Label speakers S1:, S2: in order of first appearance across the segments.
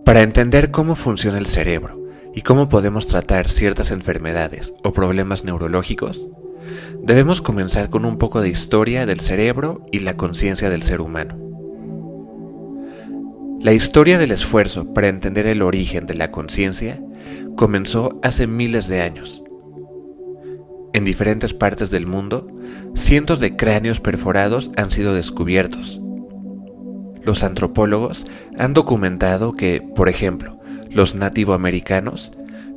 S1: Para entender cómo funciona el cerebro y cómo podemos tratar ciertas enfermedades o problemas neurológicos, debemos comenzar con un poco de historia del cerebro y la conciencia del ser humano. La historia del esfuerzo para entender el origen de la conciencia comenzó hace miles de años. En diferentes partes del mundo, cientos de cráneos perforados han sido descubiertos. Los antropólogos han documentado que, por ejemplo, los nativoamericanos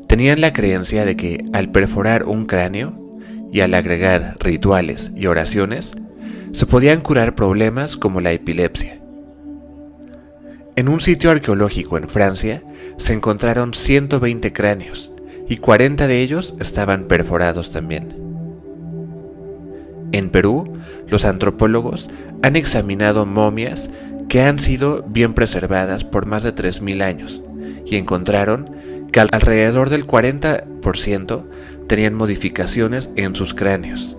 S1: tenían la creencia de que al perforar un cráneo y al agregar rituales y oraciones, se podían curar problemas como la epilepsia. En un sitio arqueológico en Francia se encontraron 120 cráneos y 40 de ellos estaban perforados también. En Perú, los antropólogos han examinado momias que han sido bien preservadas por más de 3.000 años y encontraron que alrededor del 40% tenían modificaciones en sus cráneos.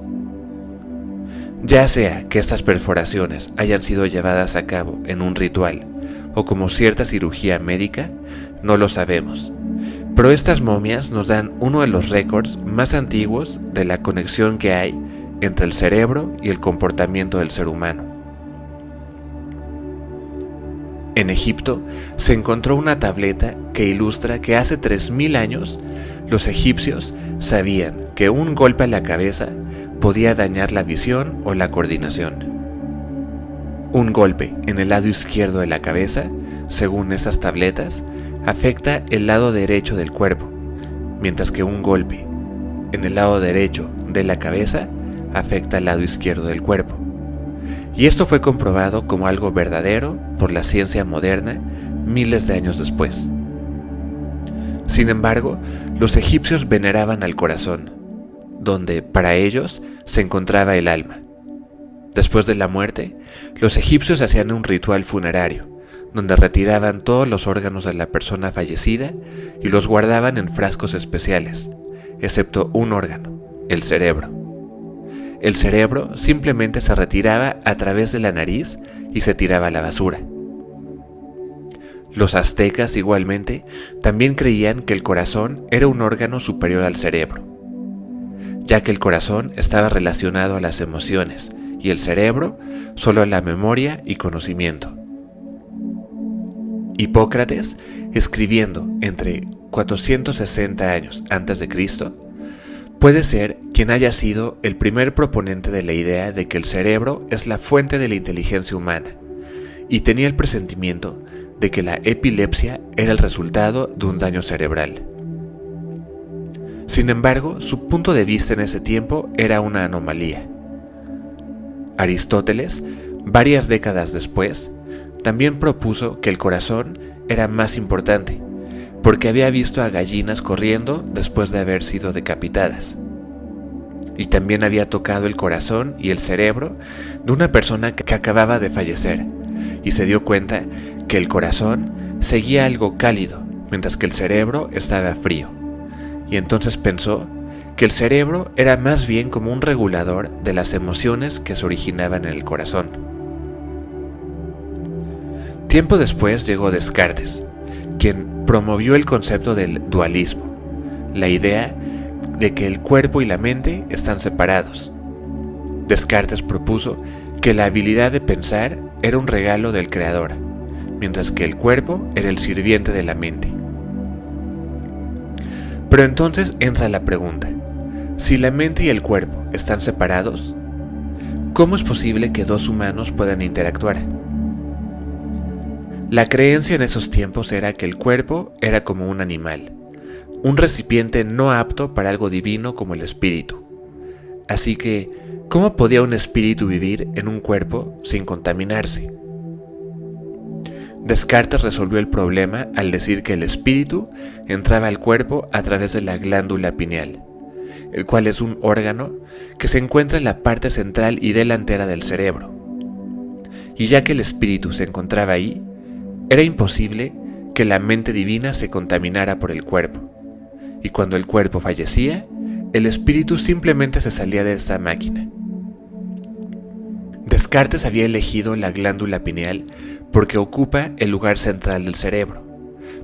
S1: Ya sea que estas perforaciones hayan sido llevadas a cabo en un ritual o como cierta cirugía médica, no lo sabemos, pero estas momias nos dan uno de los récords más antiguos de la conexión que hay entre el cerebro y el comportamiento del ser humano. En Egipto se encontró una tableta que ilustra que hace 3.000 años los egipcios sabían que un golpe a la cabeza podía dañar la visión o la coordinación. Un golpe en el lado izquierdo de la cabeza, según esas tabletas, afecta el lado derecho del cuerpo, mientras que un golpe en el lado derecho de la cabeza afecta el lado izquierdo del cuerpo. Y esto fue comprobado como algo verdadero por la ciencia moderna miles de años después. Sin embargo, los egipcios veneraban al corazón, donde para ellos se encontraba el alma. Después de la muerte, los egipcios hacían un ritual funerario, donde retiraban todos los órganos de la persona fallecida y los guardaban en frascos especiales, excepto un órgano, el cerebro. El cerebro simplemente se retiraba a través de la nariz y se tiraba a la basura. Los aztecas igualmente también creían que el corazón era un órgano superior al cerebro, ya que el corazón estaba relacionado a las emociones y el cerebro solo a la memoria y conocimiento. Hipócrates, escribiendo entre 460 años antes de Cristo, puede ser quien haya sido el primer proponente de la idea de que el cerebro es la fuente de la inteligencia humana, y tenía el presentimiento de que la epilepsia era el resultado de un daño cerebral. Sin embargo, su punto de vista en ese tiempo era una anomalía. Aristóteles, varias décadas después, también propuso que el corazón era más importante, porque había visto a gallinas corriendo después de haber sido decapitadas. Y también había tocado el corazón y el cerebro de una persona que acababa de fallecer, y se dio cuenta que el corazón seguía algo cálido, mientras que el cerebro estaba frío. Y entonces pensó que el cerebro era más bien como un regulador de las emociones que se originaban en el corazón. Tiempo después llegó Descartes, quien promovió el concepto del dualismo, la idea de que el cuerpo y la mente están separados. Descartes propuso que la habilidad de pensar era un regalo del creador, mientras que el cuerpo era el sirviente de la mente. Pero entonces entra la pregunta: si la mente y el cuerpo están separados, ¿cómo es posible que dos humanos puedan interactuar? La creencia en esos tiempos era que el cuerpo era como un animal, un recipiente no apto para algo divino como el espíritu. Así que, ¿cómo podía un espíritu vivir en un cuerpo sin contaminarse? Descartes resolvió el problema al decir que el espíritu entraba al cuerpo a través de la glándula pineal, el cual es un órgano que se encuentra en la parte central y delantera del cerebro. Y ya que el espíritu se encontraba ahí, era imposible que la mente divina se contaminara por el cuerpo, y cuando el cuerpo fallecía, el espíritu simplemente se salía de esta máquina. Descartes había elegido la glándula pineal porque ocupa el lugar central del cerebro,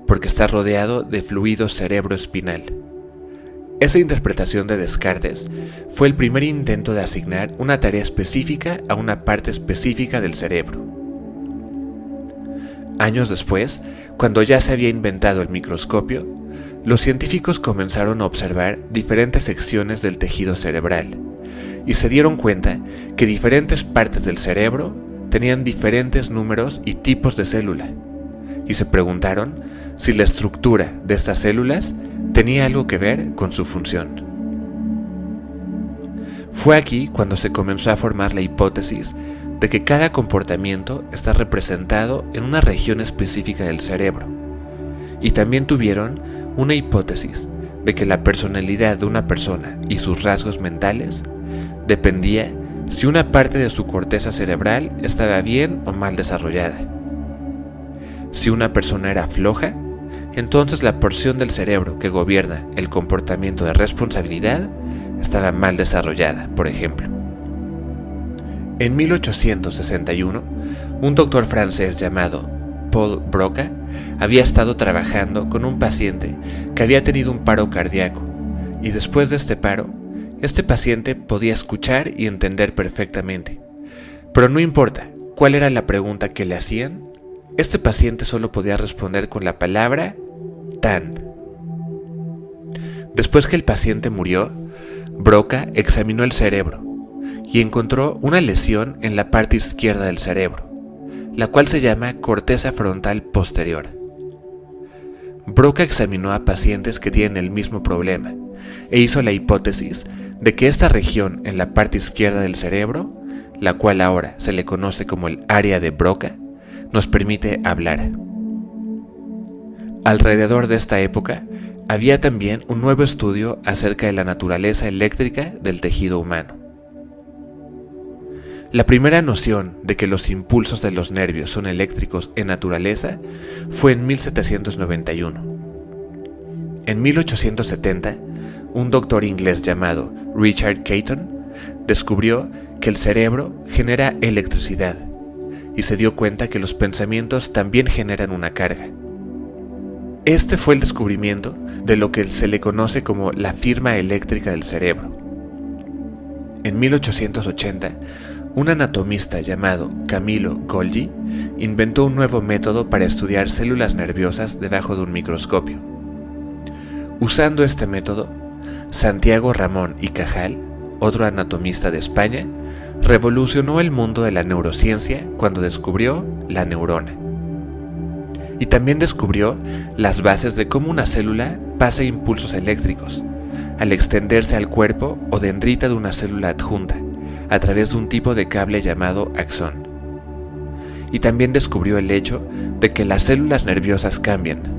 S1: porque está rodeado de fluido cerebroespinal. Esa interpretación de Descartes fue el primer intento de asignar una tarea específica a una parte específica del cerebro. Años después, cuando ya se había inventado el microscopio, los científicos comenzaron a observar diferentes secciones del tejido cerebral y se dieron cuenta que diferentes partes del cerebro tenían diferentes números y tipos de célula, y se preguntaron si la estructura de estas células tenía algo que ver con su función. Fue aquí cuando se comenzó a formar la hipótesis de que cada comportamiento está representado en una región específica del cerebro, y también tuvieron una hipótesis de que la personalidad de una persona y sus rasgos mentales dependía si una parte de su corteza cerebral estaba bien o mal desarrollada. Si una persona era floja, entonces la porción del cerebro que gobierna el comportamiento de responsabilidad estaba mal desarrollada, por ejemplo. En 1861, un doctor francés llamado Paul Broca había estado trabajando con un paciente que había tenido un paro cardíaco, y después de este paro, este paciente podía escuchar y entender perfectamente. Pero no importa cuál era la pregunta que le hacían, este paciente solo podía responder con la palabra tan. Después que el paciente murió, Broca examinó el cerebro y encontró una lesión en la parte izquierda del cerebro, la cual se llama corteza frontal posterior. Broca examinó a pacientes que tienen el mismo problema e hizo la hipótesis de que esta región en la parte izquierda del cerebro, la cual ahora se le conoce como el área de Broca, nos permite hablar. Alrededor de esta época, había también un nuevo estudio acerca de la naturaleza eléctrica del tejido humano. La primera noción de que los impulsos de los nervios son eléctricos en naturaleza fue en 1791. En 1870, un doctor inglés llamado Richard Caton descubrió que el cerebro genera electricidad y se dio cuenta que los pensamientos también generan una carga. Este fue el descubrimiento de lo que se le conoce como la firma eléctrica del cerebro. En 1880, un anatomista llamado Camillo Golgi inventó un nuevo método para estudiar células nerviosas debajo de un microscopio. Usando este método, Santiago Ramón y Cajal, otro anatomista de España, revolucionó el mundo de la neurociencia cuando descubrió la neurona. Y también descubrió las bases de cómo una célula pasa impulsos eléctricos al extenderse al cuerpo o dendrita de una célula adjunta a través de un tipo de cable llamado axón. Y también descubrió el hecho de que las células nerviosas cambian.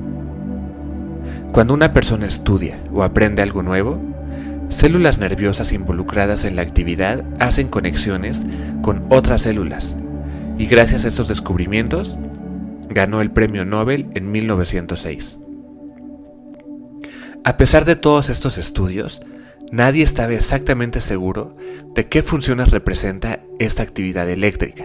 S1: Cuando una persona estudia o aprende algo nuevo, células nerviosas involucradas en la actividad hacen conexiones con otras células, y gracias a estos descubrimientos, ganó el premio Nobel en 1906. A pesar de todos estos estudios, nadie estaba exactamente seguro de qué funciones representa esta actividad eléctrica.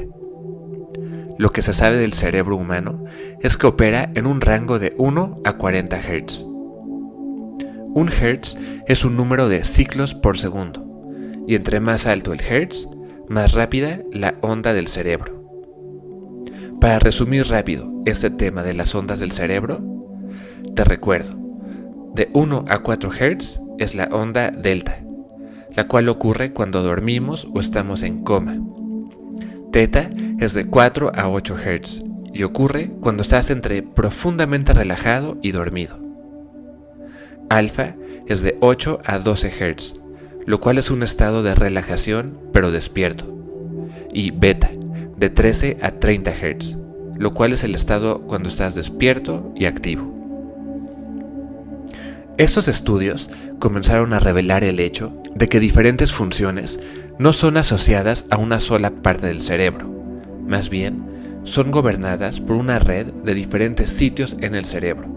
S1: Lo que se sabe del cerebro humano es que opera en un rango de 1 a 40 Hz. Un Hz es un número de ciclos por segundo, y entre más alto el Hz, más rápida la onda del cerebro. Para resumir rápido este tema de las ondas del cerebro, te recuerdo, de 1 a 4 Hz es la onda delta, la cual ocurre cuando dormimos o estamos en coma. Teta es de 4 a 8 Hz y ocurre cuando estás entre profundamente relajado y dormido. Alfa es de 8 a 12 Hz, lo cual es un estado de relajación pero despierto. Y beta, de 13 a 30 Hz, lo cual es el estado cuando estás despierto y activo. Estos estudios comenzaron a revelar el hecho de que diferentes funciones no son asociadas a una sola parte del cerebro, más bien son gobernadas por una red de diferentes sitios en el cerebro,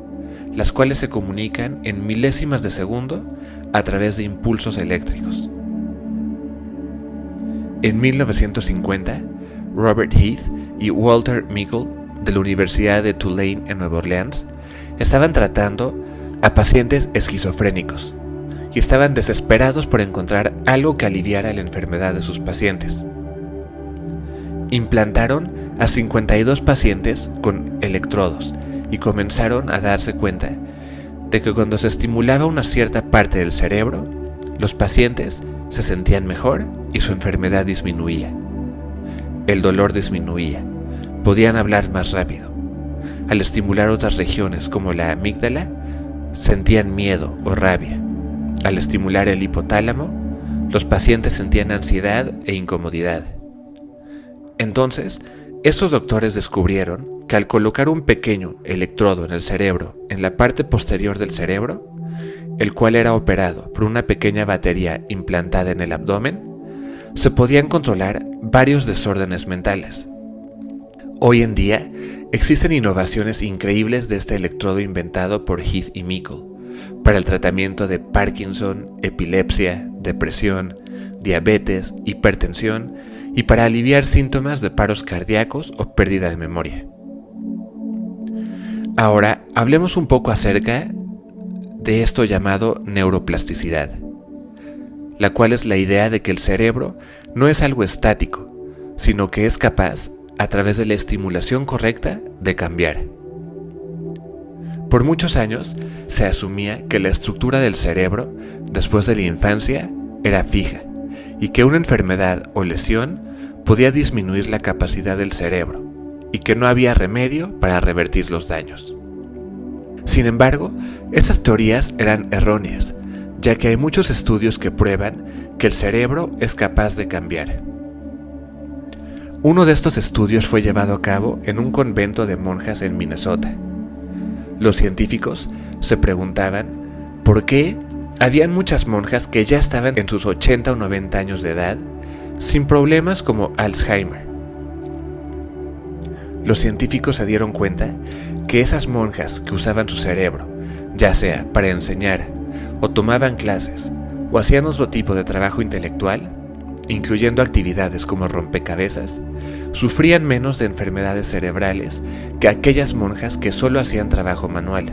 S1: las cuales se comunican en milésimas de segundo a través de impulsos eléctricos. En 1950, Robert Heath y Walter Mickle de la Universidad de Tulane en Nueva Orleans estaban tratando a pacientes esquizofrénicos y estaban desesperados por encontrar algo que aliviara la enfermedad de sus pacientes. Implantaron a 52 pacientes con electrodos y comenzaron a darse cuenta de que cuando se estimulaba una cierta parte del cerebro, los pacientes se sentían mejor y su enfermedad disminuía. El dolor disminuía, podían hablar más rápido. Al estimular otras regiones como la amígdala, sentían miedo o rabia. Al estimular el hipotálamo, los pacientes sentían ansiedad e incomodidad. Entonces, estos doctores descubrieron que al colocar un pequeño electrodo en el cerebro, en la parte posterior del cerebro, el cual era operado por una pequeña batería implantada en el abdomen, se podían controlar varios desórdenes mentales. Hoy en día, existen innovaciones increíbles de este electrodo inventado por Heath y Mikkel para el tratamiento de Parkinson, epilepsia, depresión, diabetes, hipertensión y para aliviar síntomas de paros cardíacos o pérdida de memoria. Ahora, hablemos un poco acerca de esto llamado neuroplasticidad, la cual es la idea de que el cerebro no es algo estático, sino que es capaz, a través de la estimulación correcta, de cambiar. Por muchos años se asumía que la estructura del cerebro, después de la infancia, era fija, y que una enfermedad o lesión podía disminuir la capacidad del cerebro, y que no había remedio para revertir los daños. Sin embargo, esas teorías eran erróneas, ya que hay muchos estudios que prueban que el cerebro es capaz de cambiar. Uno de estos estudios fue llevado a cabo en un convento de monjas en Minnesota. Los científicos se preguntaban por qué habían muchas monjas que ya estaban en sus 80 o 90 años de edad sin problemas como Alzheimer. Los científicos se dieron cuenta que esas monjas que usaban su cerebro, ya sea para enseñar, o tomaban clases, o hacían otro tipo de trabajo intelectual, incluyendo actividades como rompecabezas, sufrían menos de enfermedades cerebrales que aquellas monjas que solo hacían trabajo manual.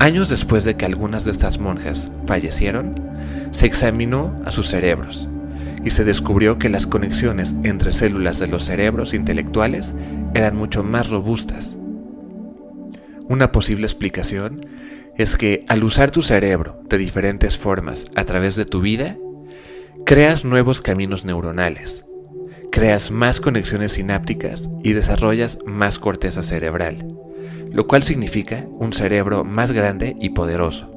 S1: Años después de que algunas de estas monjas fallecieron, se examinó a sus cerebros y se descubrió que las conexiones entre células de los cerebros intelectuales eran mucho más robustas. Una posible explicación es que al usar tu cerebro de diferentes formas a través de tu vida, creas nuevos caminos neuronales, creas más conexiones sinápticas y desarrollas más corteza cerebral, lo cual significa un cerebro más grande y poderoso.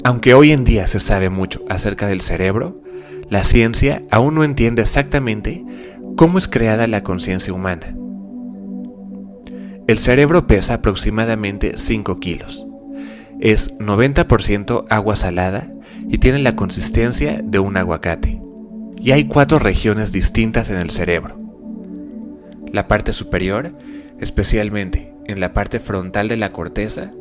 S1: Aunque hoy en día se sabe mucho acerca del cerebro, la ciencia aún no entiende exactamente cómo es creada la conciencia humana. El cerebro pesa aproximadamente 5 kilos. Es 90% agua salada y tiene la consistencia de un aguacate. Y hay 4 regiones distintas en el cerebro. La parte superior, especialmente en la parte frontal de la corteza,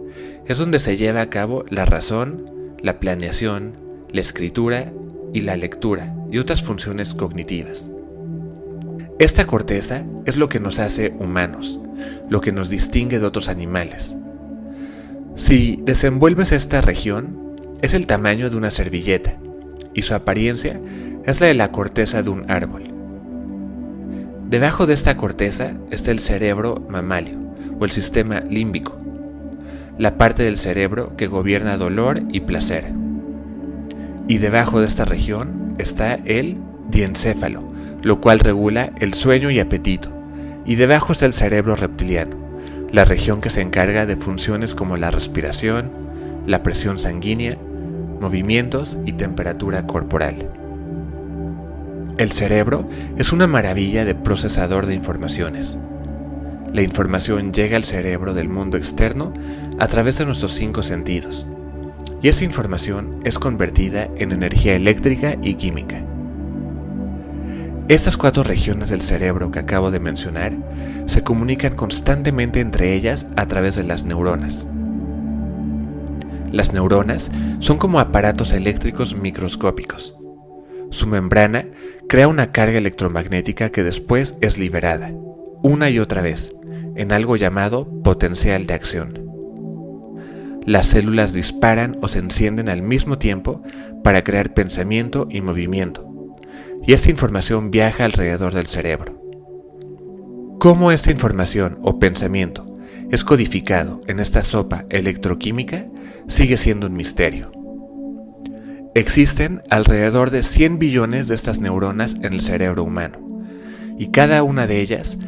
S1: es donde se lleva a cabo la razón, la planeación, la escritura y la lectura y otras funciones cognitivas. Esta corteza es lo que nos hace humanos, lo que nos distingue de otros animales. Si desenvuelves esta región, es el tamaño de una servilleta y su apariencia es la de la corteza de un árbol. Debajo de esta corteza está el cerebro mamalio o el sistema límbico, la parte del cerebro que gobierna dolor y placer. Y debajo de esta región está el diencéfalo, lo cual regula el sueño y apetito. Y debajo está el cerebro reptiliano, la región que se encarga de funciones como la respiración, la presión sanguínea, movimientos y temperatura corporal. El cerebro es una maravilla de procesador de informaciones. La información llega al cerebro del mundo externo a través de nuestros 5 sentidos, y esa información es convertida en energía eléctrica y química. Estas 4 regiones del cerebro que acabo de mencionar se comunican constantemente entre ellas a través de las neuronas. Las neuronas son como aparatos eléctricos microscópicos. Su membrana crea una carga electromagnética que después es liberada, una y otra vez, en algo llamado potencial de acción. Las células disparan o se encienden al mismo tiempo para crear pensamiento y movimiento, y esta información viaja alrededor del cerebro. Cómo esta información o pensamiento es codificado en esta sopa electroquímica sigue siendo un misterio. Existen alrededor de 100 billones de estas neuronas en el cerebro humano, y cada una de ellas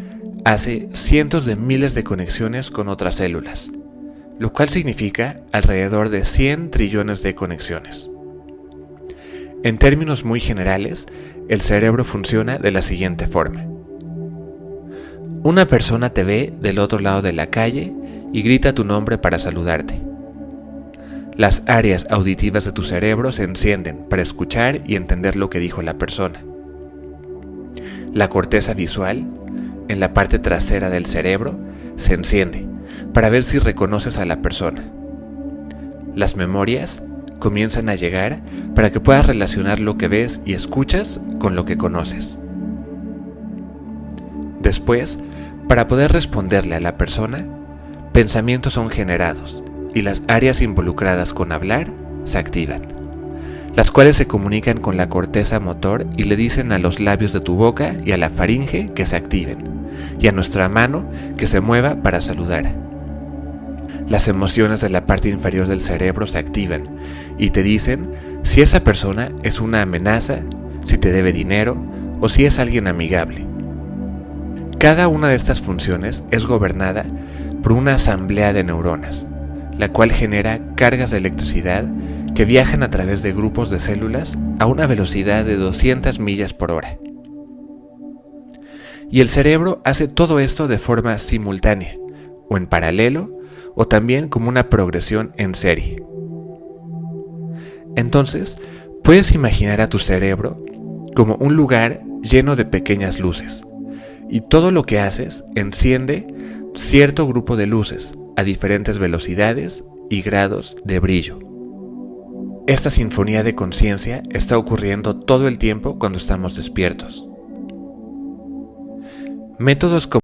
S1: hace cientos de miles de conexiones con otras células, lo cual significa alrededor de 100 trillones de conexiones. En términos muy generales, el cerebro funciona de la siguiente forma. Una persona te ve del otro lado de la calle y grita tu nombre para saludarte. Las áreas auditivas de tu cerebro se encienden para escuchar y entender lo que dijo la persona. La corteza visual, en la parte trasera del cerebro, se enciende para ver si reconoces a la persona. Las memorias comienzan a llegar para que puedas relacionar lo que ves y escuchas con lo que conoces. Después, para poder responderle a la persona, pensamientos son generados y las áreas involucradas con hablar se activan, las cuales se comunican con la corteza motor y le dicen a los labios de tu boca y a la faringe que se activen, y a nuestra mano que se mueva para saludar. Las emociones de la parte inferior del cerebro se activan y te dicen si esa persona es una amenaza, si te debe dinero o si es alguien amigable. Cada una de estas funciones es gobernada por una asamblea de neuronas, la cual genera cargas de electricidad que viajan a través de grupos de células a una velocidad de 200 millas por hora. Y el cerebro hace todo esto de forma simultánea, o en paralelo, o también como una progresión en serie. Entonces, puedes imaginar a tu cerebro como un lugar lleno de pequeñas luces, y todo lo que haces enciende cierto grupo de luces a diferentes velocidades y grados de brillo. Esta sinfonía de conciencia está ocurriendo todo el tiempo cuando estamos despiertos. Métodos como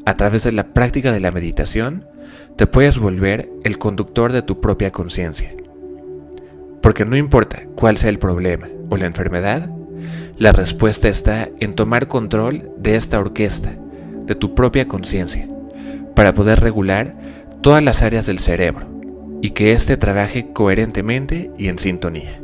S1: a través de la práctica de la meditación, te puedes volver el conductor de tu propia conciencia. Porque no importa cuál sea el problema o la enfermedad, la respuesta está en tomar control de esta orquesta, de tu propia conciencia, para poder regular todas las áreas del cerebro y que éste trabaje coherentemente y en sintonía.